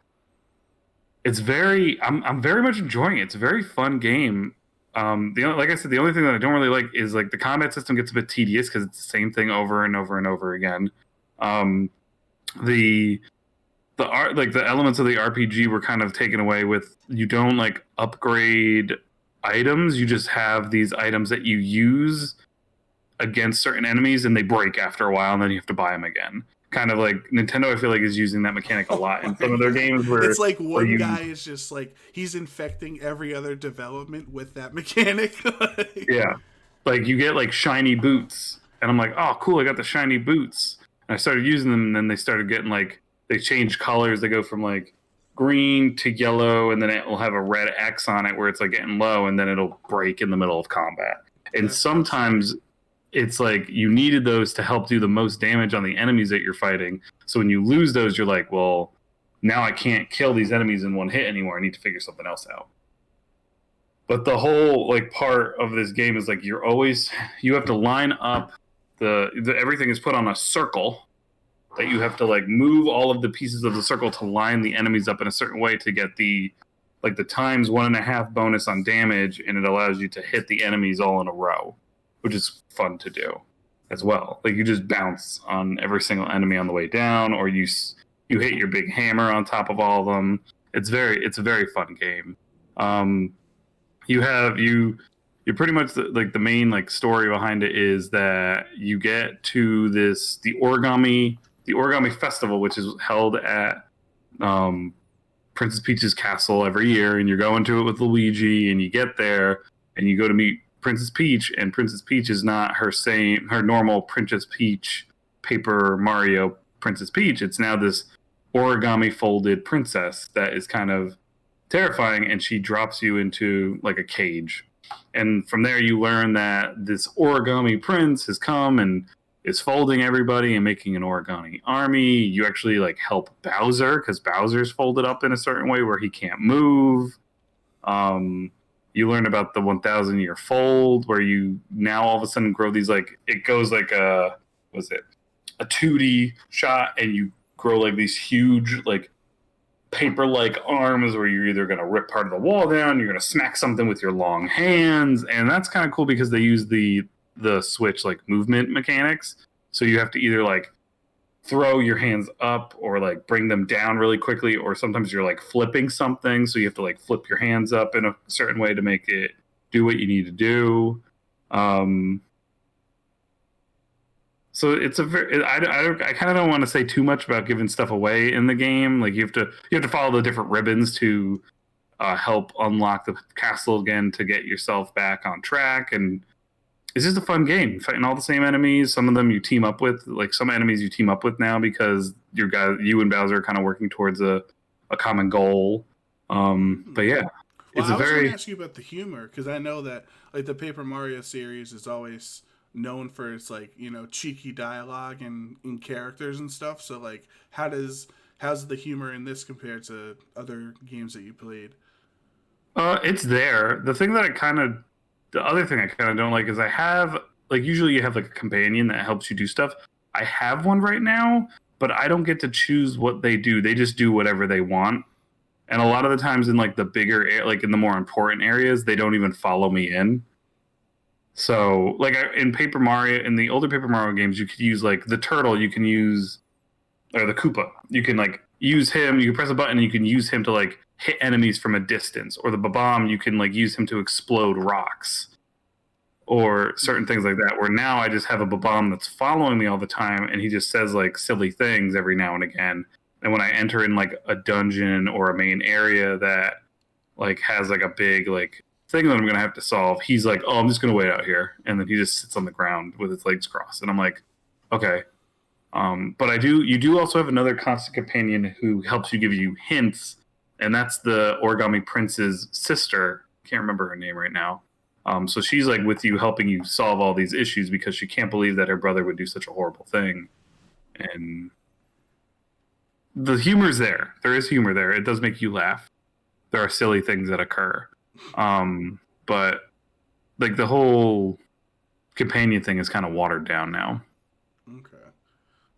it's I'm very much enjoying it. It's a very fun game. Like I said, the only thing that I don't really like is the combat system gets a bit tedious because it's the same thing over and over and over again. The art, the elements of the RPG were kind of taken away with you don't upgrade items. You just have these items that you use against certain enemies and they break after a while and then you have to buy them again. Kind of Nintendo, I feel is using that mechanic a lot in some of their games where it's one guy is just he's infecting every other development with that mechanic. Yeah. You get shiny boots and I'm oh cool, I got the shiny boots. And I started using them and then they started getting they change colors. They go from green to yellow, and then it will have a red X on it where it's like getting low, and then it'll break in the middle of combat. And sometimes it's like you needed those to help do the most damage on the enemies that you're fighting. So when you lose those, you're like, well, now I can't kill these enemies in one hit anymore. I need to figure something else out. But the whole like part of this game is like you have to line up everything is put on a circle that you have to like move all of the pieces of the circle to line the enemies up in a certain way to get the times 1.5 bonus on damage, and it allows you to hit the enemies all in a row, which is fun to do as well. Like you just bounce on every single enemy on the way down, or you hit your big hammer on top of all of them. It's a very fun game. You're pretty much the main like story behind it is that you get to the origami festival, which is held at Princess Peach's castle every year, and you're going to it with Luigi, and you get there and you go to meet Princess Peach, and Princess Peach is not her normal Princess Peach, Paper Mario Princess Peach. It's now this origami folded princess that is kind of terrifying, and she drops you into like a cage. And from there you learn that this origami prince has come and is folding everybody and making an origami army. You actually like help Bowser because Bowser's folded up in a certain way where he can't move. You learn about the 1,000 year fold where you now all of a sudden grow these like it goes like a 2D shot, and you grow like these huge like paper-like arms where you're either going to rip part of the wall down, you're going to smack something with your long hands, and that's kind of cool because they use the Switch like movement mechanics. So you have to either like throw your hands up or like bring them down really quickly, or sometimes you're like flipping something, so you have to like flip your hands up in a certain way to make it do what you need to do. So it's I kind of don't want to say too much about giving stuff away in the game. Like you have to follow the different ribbons to help unlock the castle again to get yourself back on track. And it's just a fun game, fighting all the same enemies. Some of them you team up with, like some enemies you team up with now because you and Bowser are kind of working towards a common goal. But yeah, I was going to ask you about the humor, because I know that like the Paper Mario series is always known for its like, you know, cheeky dialogue and in characters and stuff. So like how's the humor in this compared to other games that you played? It's there. The other thing I kind of don't like is I have like usually you have like a companion that helps you do stuff. I have one right now, but I don't get to choose what they do. They just do whatever they want. And a lot of the times in like the bigger like in the more important areas, they don't even follow me in. So, like in the older Paper Mario games, you could use like the turtle. You can use, or the Koopa. You can like use him. You can press a button, and you can use him to like hit enemies from a distance. Or the Babam, you can like use him to explode rocks, or certain things like that. Where now I just have a Babam that's following me all the time, and he just says like silly things every now and again. And when I enter in like a dungeon or a main area that like has like a big like thing that I'm gonna have to solve, he's like, "Oh, I'm just gonna wait out here," and then he just sits on the ground with his legs crossed, and I'm like, "Okay." But you do also have another constant companion who helps you, give you hints, and that's the Origami Prince's sister. Can't remember her name right now. So she's like with you, helping you solve all these issues because she can't believe that her brother would do such a horrible thing, and the humor's there. There is humor there. It does make you laugh. There are silly things that occur. But like the whole companion thing is kind of watered down now. Okay.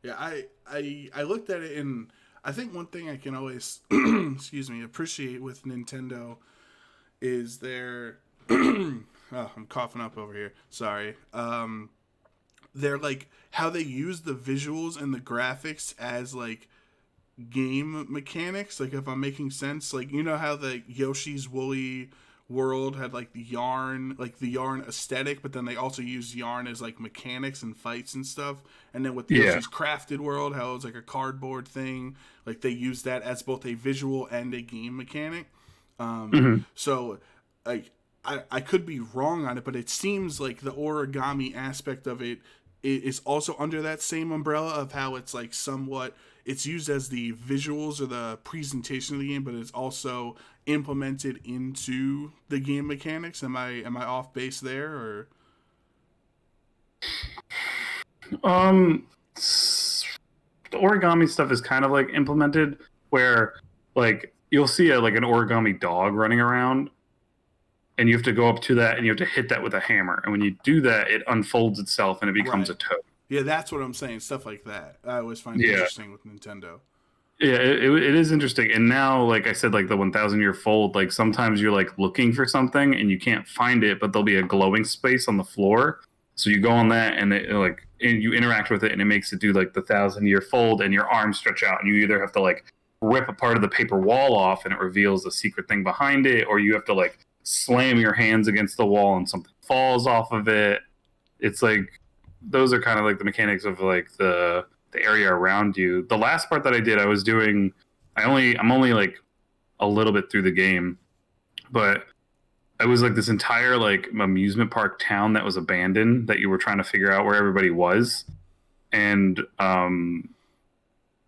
Yeah, I looked at it, and I think one thing I can always excuse me, appreciate with Nintendo is their oh, I'm coughing up over here. Sorry. They're like how they use the visuals and the graphics as like game mechanics. Like if I'm making sense, like you know how the Yoshi's Woolly World had like the yarn aesthetic, but then they also use yarn as like mechanics and fights and stuff. And then with the Yoshi's Crafted World, how it was like a cardboard thing, like they use that as both a visual and a game mechanic. So like I could be wrong on it, but it seems like the origami aspect of it is also under that same umbrella of how it's like somewhat it's used as the visuals or the presentation of the game, but it's also implemented into the game mechanics. Am I off base there, or? The origami stuff is kind of like implemented where like you'll see like an origami dog running around, and you have to go up to that and you have to hit that with a hammer, and when you do that, it unfolds itself and it becomes Right. a toad. Yeah, that's what I'm saying. Stuff like that I always find Yeah. interesting with Nintendo. Yeah, it is interesting. And now, like I said, like the 1,000 year fold, like sometimes you're like looking for something and you can't find it, but there'll be a glowing space on the floor. So you go on that and it like and you interact with it and it makes it do like the 1,000 year fold, and your arms stretch out and you either have to like rip a part of the paper wall off and it reveals a secret thing behind it, or you have to like slam your hands against the wall and something falls off of it. It's like those are kind of like the mechanics of like the area around you. The last part that I did, I'm only like a little bit through the game, but it was like this entire like amusement park town that was abandoned that you were trying to figure out where everybody was. And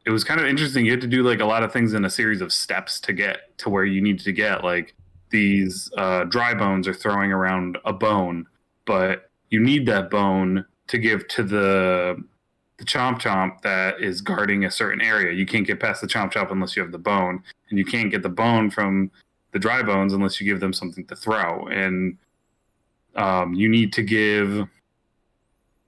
it was kind of interesting. You had to do like a lot of things in a series of steps to get to where you needed to get. Like these dry bones are throwing around a bone, but you need that bone to give to the Chomp Chomp that is guarding a certain area. You can't get past the Chomp Chomp unless you have the bone, and you can't get the bone from the dry bones unless you give them something to throw. And you need to give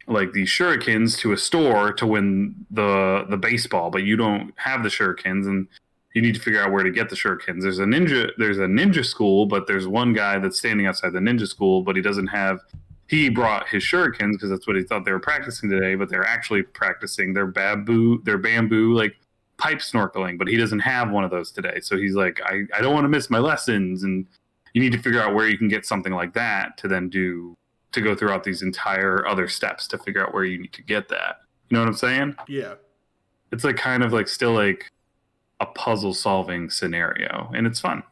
like these shurikens to a store to win the baseball, but you don't have the shurikens, and you need to figure out where to get the shurikens. There's a ninja school, but there's one guy that's standing outside the ninja school, but he brought his shurikens because that's what he thought they were practicing today, but they're actually practicing their bamboo like pipe snorkeling, but he doesn't have one of those today. So he's like, I don't want to miss my lessons. And you need to figure out where you can get something like that to then go throughout these entire other steps to figure out where you need to get that. You know what I'm saying? Yeah. It's like kind of like still like a puzzle solving scenario, and it's fun.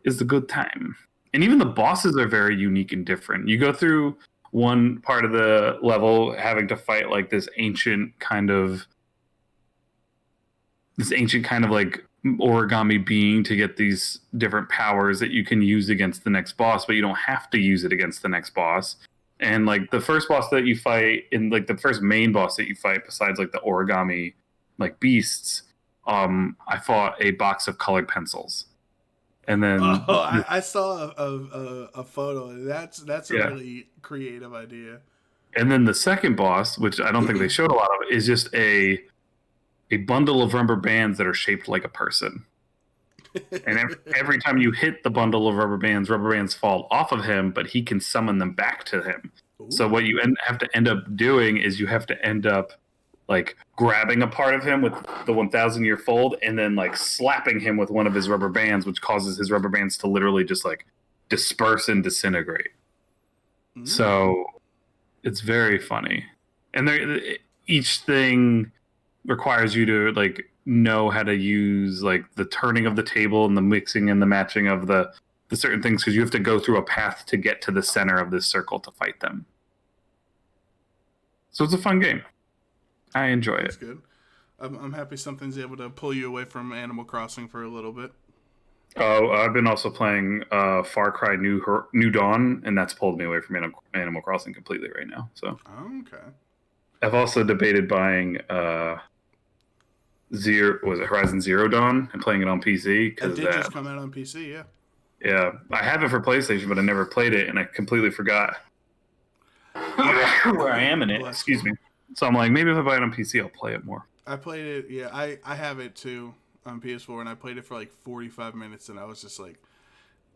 It's a good time. And even the bosses are very unique and different. You go through one part of the level having to fight like this ancient kind of like origami being to get these different powers that you can use against the next boss, but you don't have to use it against the next boss. And like the first boss that you fight in like the first main boss that you fight, besides like the origami like beasts, I fought a box of colored pencils. And then I saw a photo. That's a really creative idea. And then the second boss, which I don't think they showed a lot of, is just a bundle of rubber bands that are shaped like a person. And every time you hit the bundle of rubber bands fall off of him, but he can summon them back to him. Ooh. So what you have to end up doing is you have to end up like grabbing a part of him with the 1,000 year fold and then like slapping him with one of his rubber bands, which causes his rubber bands to literally just like disperse and disintegrate. Mm. So it's very funny. And each thing requires you to like know how to use like the turning of the table and the mixing and the matching of the certain things, because you have to go through a path to get to the center of this circle to fight them. So it's a fun game. I enjoy it. That's good. I'm happy something's able to pull you away from Animal Crossing for a little bit. Oh, I've been also playing Far Cry New Dawn, and that's pulled me away from Animal Crossing completely right now. So okay. I've also debated buying Horizon Zero Dawn and playing it on PC. It did just come out on PC, yeah. Yeah, I have it for PlayStation, but I never played it, and I completely forgot where I am in it. Excuse me. So I'm like, maybe if I buy it on PC, I'll play it more. I played it, yeah. I have it too on PS4, and I played it for like 45 minutes, and I was just like,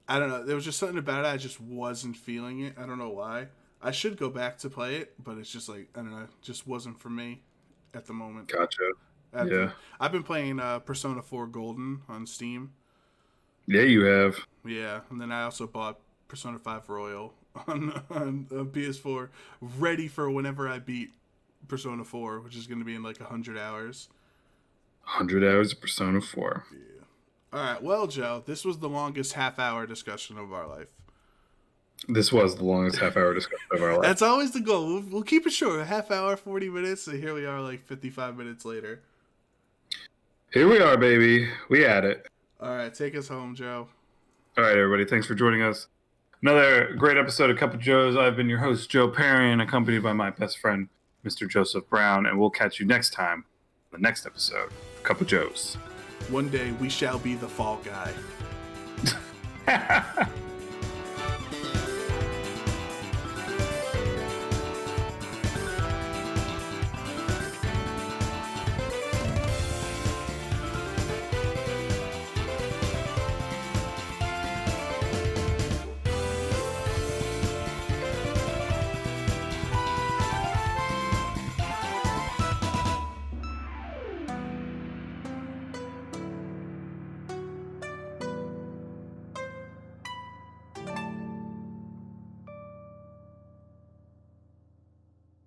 I don't know. There was just something about it. I just wasn't feeling it. I don't know why. I should go back to play it, but it's just like, I don't know. It just wasn't for me at the moment. Gotcha. I've been playing Persona 4 Golden on Steam. Yeah, you have. Yeah, and then I also bought Persona 5 Royal on PS4, ready for whenever I beat Persona 4, which is going to be in like 100 hours. 100 hours of Persona 4. Yeah. All right. Well, Joe, this was the longest half-hour discussion of our life. This was the longest half-hour discussion of our life. That's always the goal. We'll keep it short. A half hour, 40 minutes, and here we are like 55 minutes later. Here we are, baby. We at it. All right, take us home, Joe. All right, everybody. Thanks for joining us. Another great episode of Cup of Joe's. I've been your host, Joe Perry, accompanied by my best friend, Mr. Joseph Brown, and we'll catch you next time on the next episode of Cup of Joe's. One day we shall be the fall guy.